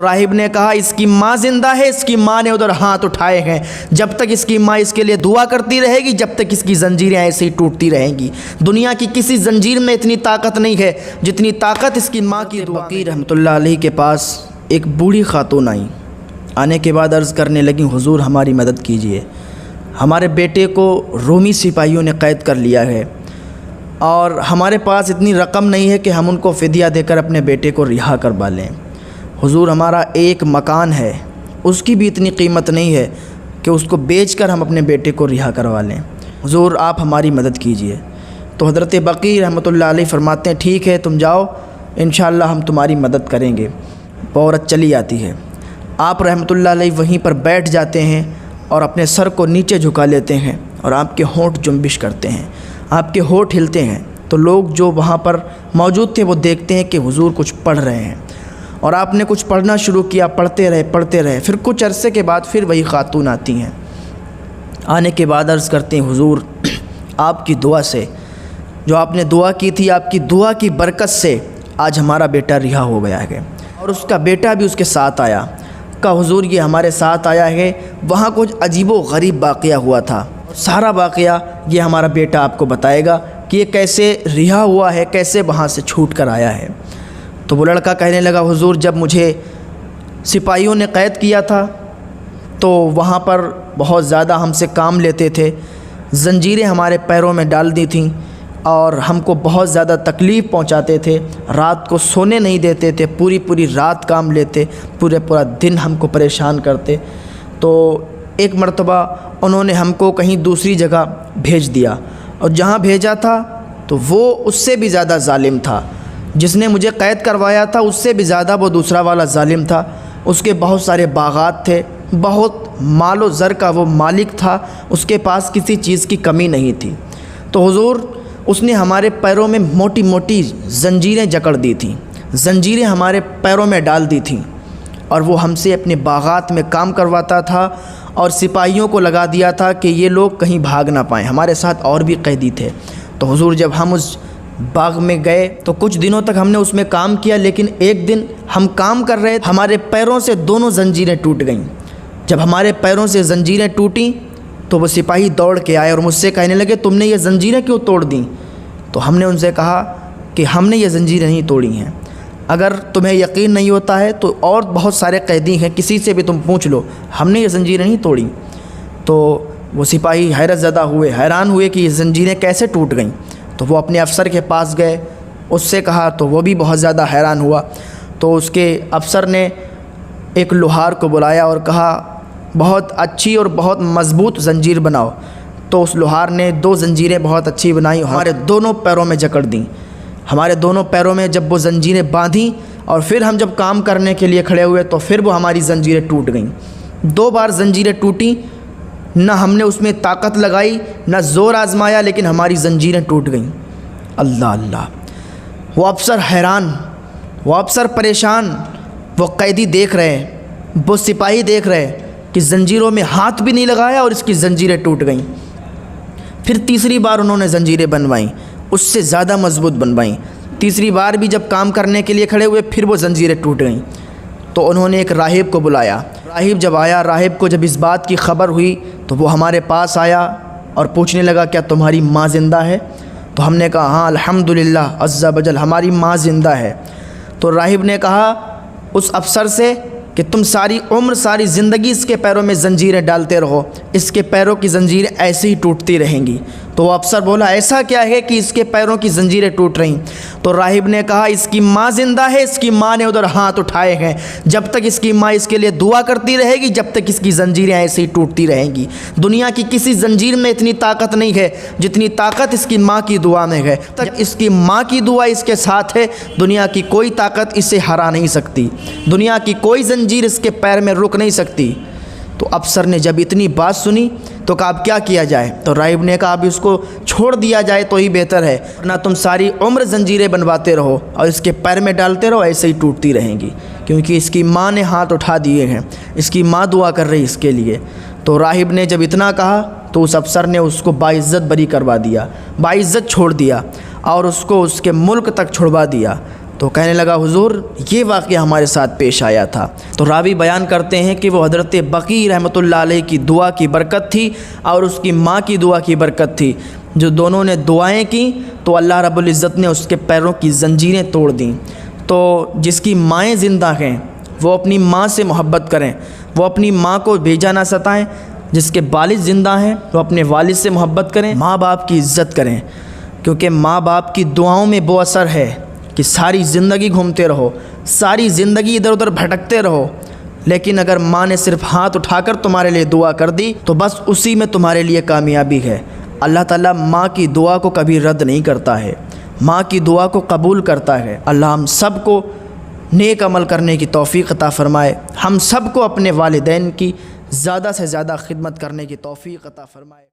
راہب نے کہا اس کی ماں زندہ ہے، اس کی ماں نے ادھر ہاتھ اٹھائے ہیں، جب تک اس کی ماں اس کے لیے دعا کرتی رہے گی جب تک اس کی زنجیریں ایسے ہی ٹوٹتی رہیں گی۔ دنیا کی کسی زنجیر میں اتنی طاقت نہیں ہے جتنی طاقت اس کی ماں کی دعا۔ بقی رحمۃ اللہ علیہ کے پاس ایک بوڑھی خاتون آئی، آنے کے بعد عرض کرنے لگیں حضور ہماری مدد کیجئے، ہمارے بیٹے کو رومی سپاہیوں نے قید کر لیا ہے اور ہمارے پاس اتنی رقم نہیں ہے کہ ہم ان کو فدیہ دے کر اپنے بیٹے کو رہا کروا لیں۔ حضور ہمارا ایک مکان ہے، اس کی بھی اتنی قیمت نہیں ہے کہ اس کو بیچ کر ہم اپنے بیٹے کو رہا کروا لیں، حضور آپ ہماری مدد کیجئے۔ تو حضرت بقی رحمۃ اللہ علیہ فرماتے ہیں ٹھیک ہے تم جاؤ، انشاءاللہ ہم تمہاری مدد کریں گے۔ وہ عورت چلی آتی ہے، آپ رحمۃ اللہ علیہ وہیں پر بیٹھ جاتے ہیں اور اپنے سر کو نیچے جھکا لیتے ہیں اور آپ کے ہونٹ جنبش کرتے ہیں، آپ کے ہونٹ ہلتے ہیں۔ تو لوگ جو وہاں پر موجود تھے وہ دیکھتے ہیں کہ حضور کچھ پڑھ رہے ہیں اور آپ نے کچھ پڑھنا شروع کیا، پڑھتے رہے۔ پھر کچھ عرصے کے بعد پھر وہی خاتون آتی ہیں، آنے کے بعد عرض کرتے ہیں حضور آپ کی دعا سے، جو آپ نے دعا کی تھی آپ کی دعا کی برکت سے آج ہمارا بیٹا رہا ہو گیا ہے اور اس کا بیٹا بھی اس کے ساتھ آیا۔ کہا حضور یہ ہمارے ساتھ آیا ہے، وہاں کچھ عجیب و غریب واقعہ ہوا تھا، سارا واقعہ یہ ہمارا بیٹا آپ کو بتائے گا کہ یہ کیسے رہا ہوا ہے، کیسے وہاں سے چھوٹ کر آیا ہے۔ تو وہ لڑکا کہنے لگا حضور جب مجھے سپاہیوں نے قید کیا تھا تو وہاں پر بہت زیادہ ہم سے کام لیتے تھے، زنجیریں ہمارے پیروں میں ڈال دی تھیں اور ہم کو بہت زیادہ تکلیف پہنچاتے تھے، رات کو سونے نہیں دیتے تھے، پوری رات کام لیتے، پورا دن ہم کو پریشان کرتے۔ تو ایک مرتبہ انہوں نے ہم کو کہیں دوسری جگہ بھیج دیا اور جہاں بھیجا تھا تو وہ اس سے بھی زیادہ ظالم تھا، جس نے مجھے قید کروایا تھا اس سے بھی زیادہ وہ دوسرا والا ظالم تھا۔ اس کے بہت سارے باغات تھے، بہت مال و زر کا وہ مالک تھا، اس کے پاس کسی چیز کی کمی نہیں تھی۔ تو حضور اس نے ہمارے پیروں میں موٹی موٹی زنجیریں جکڑ دی تھیں، زنجیریں ہمارے پیروں میں ڈال دی تھیں اور وہ ہم سے اپنے باغات میں کام کرواتا تھا اور سپاہیوں کو لگا دیا تھا کہ یہ لوگ کہیں بھاگ نہ پائیں۔ ہمارے ساتھ اور بھی قیدی تھے۔ تو حضور جب ہم اس باغ میں گئے تو کچھ دنوں تک ہم نے اس میں کام کیا، لیکن ایک دن ہم کام کر رہے، ہمارے پیروں سے دونوں زنجیریں ٹوٹ گئیں۔ جب ہمارے پیروں سے زنجیریں ٹوٹیں تو وہ سپاہی دوڑ کے آئے اور مجھ سے کہنے لگے تم نے یہ زنجیریں کیوں توڑ دیں؟ تو ہم نے ان سے کہا کہ ہم نے یہ زنجیریں نہیں توڑی ہیں، اگر تمہیں یقین نہیں ہوتا ہے تو اور بہت سارے قیدی ہیں، کسی سے بھی تم پوچھ لو، ہم نے یہ زنجیریں نہیں توڑیں۔ تو وہ سپاہی حیرت زدہ ہوئے، حیران ہوئے کہ یہ زنجیریں کیسے ٹوٹ گئیں۔ تو وہ اپنے افسر کے پاس گئے، اس سے کہا تو وہ بھی بہت زیادہ حیران ہوا۔ تو اس کے افسر نے ایک لوہار کو بلایا اور کہا بہت اچھی اور بہت مضبوط زنجیر بناؤ۔ تو اس لوہار نے 2 زنجیریں بہت اچھی بنائیں، ہمارے دونوں پیروں میں جکڑ دیں۔ ہمارے دونوں پیروں میں جب وہ زنجیریں باندھیں اور پھر ہم جب کام کرنے کے لیے کھڑے ہوئے تو پھر وہ ہماری زنجیریں ٹوٹ گئیں۔ 2 بار زنجیریں ٹوٹیں، نہ ہم نے اس میں طاقت لگائی نہ زور آزمایا، لیکن ہماری زنجیریں ٹوٹ گئیں۔ اللہ! وہ افسر حیران، وہ افسر پریشان، وہ قیدی دیکھ رہے، وہ سپاہی دیکھ رہے کہ زنجیروں میں ہاتھ بھی نہیں لگایا اور اس کی زنجیریں ٹوٹ گئیں۔ پھر تیسری بار انہوں نے زنجیریں بنوائیں، اس سے زیادہ مضبوط بنوائیں۔ تیسری بار بھی جب کام کرنے کے لیے کھڑے ہوئے پھر وہ زنجیریں ٹوٹ گئیں۔ تو انہوں نے ایک راہب کو بلایا، راہب جب آیا، راہب کو جب اس بات کی خبر ہوئی تو وہ ہمارے پاس آیا اور پوچھنے لگا کیا تمہاری ماں زندہ ہے؟ تو ہم نے کہا ہاں الحمدللہ عز وجل ہماری ماں زندہ ہے۔ تو راہب نے کہا اس افسر سے کہ تم ساری عمر ساری زندگی اس کے پیروں میں زنجیریں ڈالتے رہو، اس کے پیروں کی زنجیریں ایسے ہی ٹوٹتی رہیں گی۔ تو وہ افسر بولا ایسا کیا ہے کہ اس کے پیروں کی زنجیریں ٹوٹ رہیں؟ تو راہب نے کہا اس کی ماں زندہ ہے، اس کی ماں نے ادھر ہاتھ اٹھائے ہیں، جب تک اس کی ماں اس کے لیے دعا کرتی رہے گی جب تک اس کی زنجیریں ایسے ہی ٹوٹتی رہیں گی۔ دنیا کی کسی زنجیر میں اتنی طاقت نہیں ہے جتنی طاقت اس کی ماں کی دعا میں ہے۔ تک اس کی ماں کی دعا اس کے ساتھ ہے، دنیا کی کوئی طاقت اسے ہرا نہیں سکتی، دنیا کی کوئی زنجیر اس کے پیر میں رک نہیں سکتی۔ تو افسر نے جب اتنی بات سنی تو کہا اب کیا کیا جائے؟ تو راہب نے کہا اب اس کو چھوڑ دیا جائے تو ہی بہتر ہے، ورنہ تم ساری عمر زنجیریں بنواتے رہو اور اس کے پیر میں ڈالتے رہو، ایسے ہی ٹوٹتی رہیں گی، کیونکہ اس کی ماں نے ہاتھ اٹھا دیے ہیں، اس کی ماں دعا کر رہی اس کے لیے۔ تو راہب نے جب اتنا کہا تو اس افسر نے اس کو باعزت بری کروا دیا، باعزت چھوڑ دیا اور اس کو اس کے ملک تک چھڑوا دیا۔ تو کہنے لگا حضور یہ واقعہ ہمارے ساتھ پیش آیا تھا۔ تو راوی بیان کرتے ہیں کہ وہ حضرت بقی رحمۃ اللہ علیہ کی دعا کی برکت تھی اور اس کی ماں کی دعا کی برکت تھی، جو دونوں نے دعائیں کیں تو اللہ رب العزت نے اس کے پیروں کی زنجیریں توڑ دیں۔ تو جس کی مائیں زندہ ہیں وہ اپنی ماں سے محبت کریں، وہ اپنی ماں کو بھیجا نہ ستائیں۔ جس کے والد زندہ ہیں وہ اپنے والد سے محبت کریں، ماں باپ کی عزت کریں، کیونکہ ماں باپ کی دعاؤں میں وہ اثر ہے کہ ساری زندگی گھومتے رہو، ساری زندگی ادھر ادھر بھٹکتے رہو، لیکن اگر ماں نے صرف ہاتھ اٹھا کر تمہارے لیے دعا کر دی تو بس اسی میں تمہارے لیے کامیابی ہے۔ اللہ تعالیٰ ماں کی دعا کو کبھی رد نہیں کرتا ہے، ماں کی دعا کو قبول کرتا ہے۔ اللہ ہم سب کو نیک عمل کرنے کی توفیق عطا فرمائے، ہم سب کو اپنے والدین کی زیادہ سے زیادہ خدمت کرنے کی توفیق عطا فرمائے۔